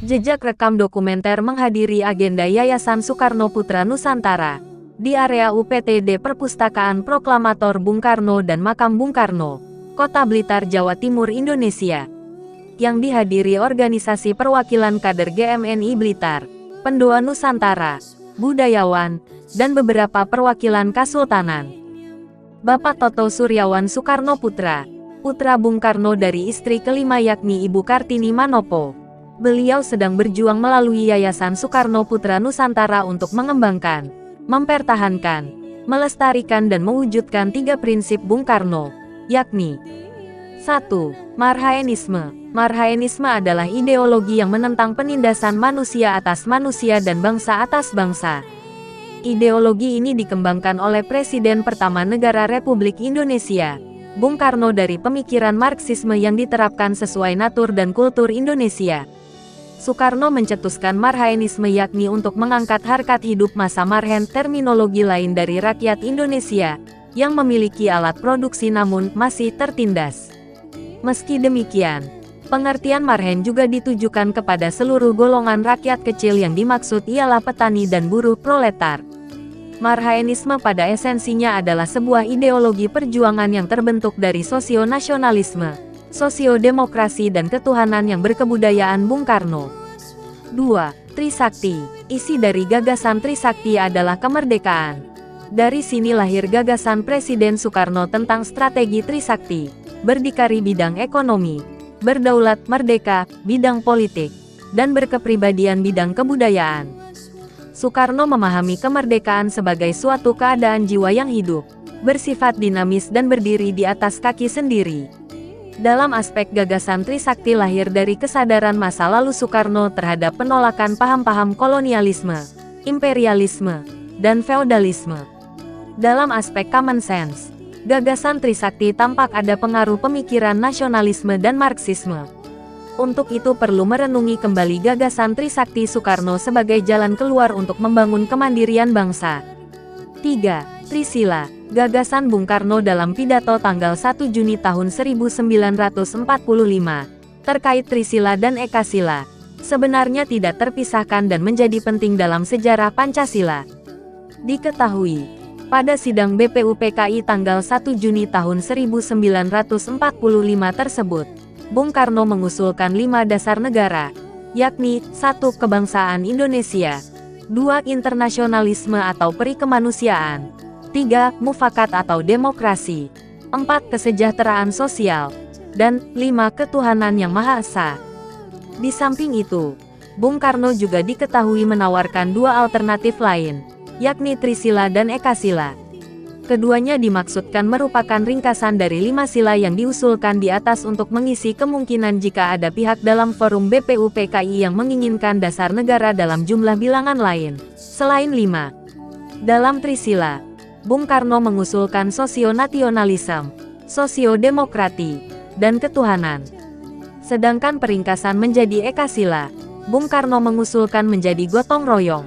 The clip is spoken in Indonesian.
Jejak rekam dokumenter menghadiri agenda Yayasan Soekarno Putra Nusantara di area UPTD Perpustakaan Proklamator Bung Karno dan Makam Bung Karno, Kota Blitar, Jawa Timur, Indonesia, yang dihadiri organisasi perwakilan kader GMNI Blitar, Pendoa Nusantara, budayawan, dan beberapa perwakilan Kasultanan. Bapak Toto Suryawan Soekarno Putra, putra Bung Karno dari istri kelima yakni Ibu Kartini Manopo. Beliau sedang berjuang melalui Yayasan Soekarno Putra Nusantara untuk mengembangkan, mempertahankan, melestarikan dan mewujudkan 3 prinsip Bung Karno, yakni 1. Marhaenisme. Marhaenisme adalah ideologi yang menentang penindasan manusia atas manusia dan bangsa atas bangsa. Ideologi ini dikembangkan oleh Presiden pertama Negara Republik Indonesia, Bung Karno, dari pemikiran Marxisme yang diterapkan sesuai natur dan kultur Indonesia. Soekarno mencetuskan marhaenisme yakni untuk mengangkat harkat hidup masa marhen, terminologi lain dari rakyat Indonesia yang memiliki alat produksi namun masih tertindas. Meski demikian, pengertian marhen juga ditujukan kepada seluruh golongan rakyat kecil yang dimaksud ialah petani dan buruh proletar. Marhaenisme pada esensinya adalah sebuah ideologi perjuangan yang terbentuk dari sosionasionalisme, sosiodemokrasi dan ketuhanan yang berkebudayaan Bung Karno. 2. Trisakti. Isi dari gagasan Trisakti adalah kemerdekaan. Dari sini lahir gagasan Presiden Soekarno tentang strategi Trisakti, berdikari bidang ekonomi, berdaulat merdeka, bidang politik, dan berkepribadian bidang kebudayaan. Soekarno memahami kemerdekaan sebagai suatu keadaan jiwa yang hidup, bersifat dinamis dan berdiri di atas kaki sendiri. Dalam aspek gagasan Trisakti lahir dari kesadaran masa lalu Soekarno terhadap penolakan paham-paham kolonialisme, imperialisme, dan feodalisme. Dalam aspek common sense, gagasan Trisakti tampak ada pengaruh pemikiran nasionalisme dan Marxisme. Untuk itu perlu merenungi kembali gagasan Trisakti Soekarno sebagai jalan keluar untuk membangun kemandirian bangsa. 3. Trisila. Gagasan Bung Karno dalam pidato tanggal 1 Juni tahun 1945 terkait Trisila dan Ekasila sebenarnya tidak terpisahkan dan menjadi penting dalam sejarah Pancasila. Diketahui, pada sidang BPUPKI tanggal 1 Juni tahun 1945 tersebut, Bung Karno mengusulkan 5 dasar negara, yakni 1. Kebangsaan Indonesia, 2. Internasionalisme atau perikemanusiaan, 3. Mufakat atau demokrasi, 4. Kesejahteraan sosial, dan 5. Ketuhanan yang Maha Esa. Di samping itu, Bung Karno juga diketahui menawarkan 2 alternatif lain, yakni Trisila dan Ekasila. Keduanya dimaksudkan merupakan ringkasan dari 5 sila yang diusulkan di atas untuk mengisi kemungkinan jika ada pihak dalam forum BPUPKI yang menginginkan dasar negara dalam jumlah bilangan lain, selain 5. Dalam Trisila, Bung Karno mengusulkan sosionasionalisme, sosiodemokrati, dan ketuhanan. Sedangkan peringkasan menjadi Ekasila, Bung Karno mengusulkan menjadi gotong royong.